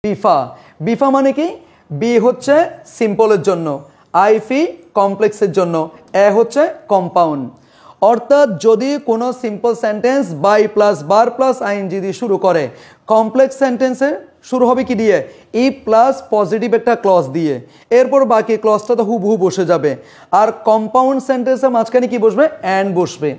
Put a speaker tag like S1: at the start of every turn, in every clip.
S1: বিফা। বিফা মানে কি? বি হচ্ছে সিম্পলের জন্য, আইফি কমপ্লেক্সের জন্য, এ হচ্ছে কম্পাউন্ড। অর্থাৎ যদি কোনো সিম্পল সেন্টেন্স বাই প্লাস বার প্লাস আইএনজি দিয়ে শুরু করে, কমপ্লেক্স সেন্টেন্সে শুরু হবে কি দিয়ে? ই প্লাস পজিটিভ একটা ক্লজ দিয়ে, এরপর বাকি ক্লজটা তো হুবহু বসে যাবে। আর কম্পাউন্ড সেন্টেন্সের মাঝখানে কি বসবে? অ্যান্ড বসবে।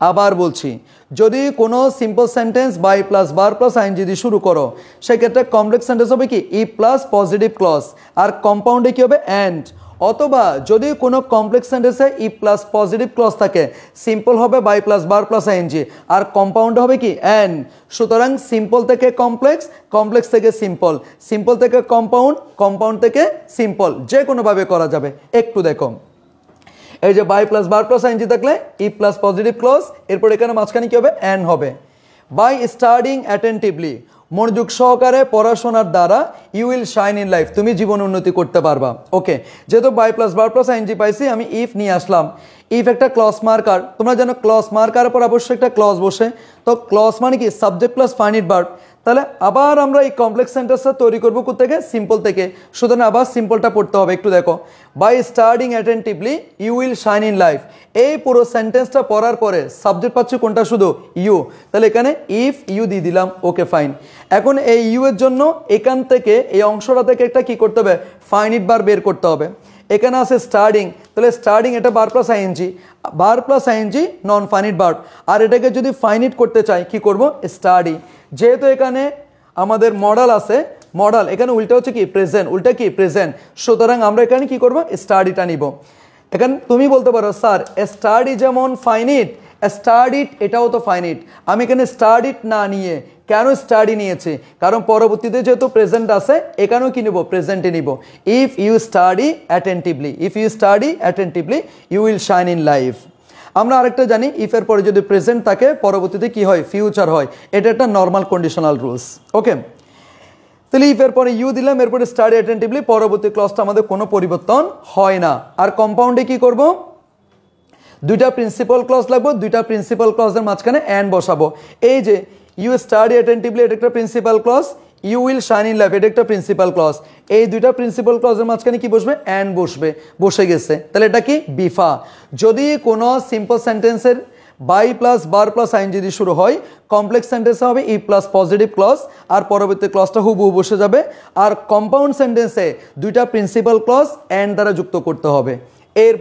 S1: আবার বলছি, যদি কোনো সিম্পল সেন্টেন্স বাই প্লাস বার প্লাস আইএনজি দিয়ে শুরু করো, সেক্ষেত্রে কমপ্লেক্স সেন্টেন্স হবে কি? ই প্লাস পজিটিভ ক্লজ, আর কম্পাউন্ডে কি হবে? অ্যান্ড। অথবা যদি কোনো কমপ্লেক্স সেন্টেন্সে ই প্লাস পজিটিভ ক্লজ থাকে, সিম্পল হবে বাই প্লাস বার প্লাস আইএনজি, আর কম্পাউন্ড হবে কি? অ্যান্ড। সুতরাং সিম্পল থেকে কমপ্লেক্স, কমপ্লেক্স থেকে সিম্পল, সিম্পল থেকে কম্পাউন্ড, কম্পাউন্ড থেকে সিম্পল, যে কোনোভাবে করা যাবে। একটু দেখো, এই যে বাই প্লাস বার প্লাস আইএনজি থাকলে ই প্লাস পজিটিভ ক্লজ, এরপর এখানে মাঝখানে কি হবে? অ্যান্ড হবে। বাই স্টাডিং অ্যাটেন্টিভলি, মনোযোগ সহকারে পড়াশোনার দ্বারা you will shine in life, তুমি জীবন উন্নতি করতে পারবা। ওকে, যেহেতু বাই প্লাস বার প্লাস আইএনজি পাইছি, আমি ইফ নিয়ে আসলাম। ইফ একটা ক্লজ মার্কার, তোমরা জানো ক্লজ মার্কারের পর অবশ্যই একটা ক্লজ বসে, তো ক্লজ মানে কি? Subject plus finite verb. তাহলে আবার আমরা এই কমপ্লেক্স সেন্টেন্সটা তৈরি করবো কোথা থেকে? সিম্পল থেকে। সুতরাং আবার সিম্পলটা পড়তে হবে। একটু দেখো, by studying attentively you will shine in life, এই পুরো সেন্টেন্সটা পড়ার পরে সাবজেক্ট পাচ্ছি কোনটা? শুধু ইউ। তাহলে এখানে ইফ ইউ দিয়ে দিলাম। ওকে, ফাইন। এখন এই ইউ এর জন্য এখান থেকে এই অংশটা থেকে একটা কি করতে হবে? ফাইনিট ভার্ব বের করতে হবে। এখানে আছে স্টার্টিং, তাহলে স্টার্টিং এটা বার প্লাস আইএনজি, বার plus ING non finite verb. আর এটাকে যদি ফাইনিট করতে চাই কি করব? স্টাডি। যেহেতু এখানে আমাদের মডাল আছে, মডাল এখানে উল্টা হচ্ছে কি? প্রেজেন্ট। উল্টা কি? প্রেজেন্ট। সুতরাং আমরা এখানে কি করব? স্টাডিটা নিব। এখানে তুমি বলতে পারো স্যার স্টাডি যেমন ফাইনিট, স্টাডিট এটাও তো ফাইনিট। আমি এখানে স্টাডিট না নিয়ে কেন স্টাডি নিয়েছি? কারণ পরবর্তীতে যেহেতু প্রেজেন্ট আছে, এখানেও কি নিব? প্রেজেন্টে নিব। If you study attentively, if you study attentively you will shine in life. আমরা আরেকটা জানি, ইফের পরে যদি প্রেজেন্ট থাকে পরবর্তীতে কি হয়? ফিউচার হয়। এটা একটা নর্মাল কন্ডিশনাল রুলস। ওকে, তাহলে ইফের পরে ইউ দিলাম, এরপরে স্টাডি অ্যাটেন্টিভলি, পরবর্তী ক্লজটা আমাদের কোনো পরিবর্তন হয় না। আর কম্পাউন্ডে কি করব? দুইটা প্রিন্সিপাল ক্লজ লাগবে, দুইটা প্রিন্সিপাল ক্লজের মাঝখানে অ্যান্ড বসাবো। এই যে ইউ স্টাডি অ্যাটেন্টিভলি এটা একটা principal clause, you will shine in life এটা একটা প্রিন্সিপাল ক্লজ। এই দুইটা প্রিন্সিপাল ক্লজের মাঝখানে কি বসবে? অ্যান্ড বসবে। বসে গেছে। তাহলে এটা কি? বিফা। যদি কোনো সিম্পল সেন্টেন্সের বাই প্লাস বার প্লাস আইএনজি দিয়ে শুরু হয়, কমপ্লেক্স সেন্টেন্সে হবে ই প্লাস পজিটিভ ক্লজ, আর পরবর্তী ক্লজটা হুবহু বসে যাবে। আর কম্পাউন্ড সেন্টেন্সে দুইটা প্রিন্সিপাল ক্লজ অ্যান্ড দ্বারা যুক্ত করতে হবে। এর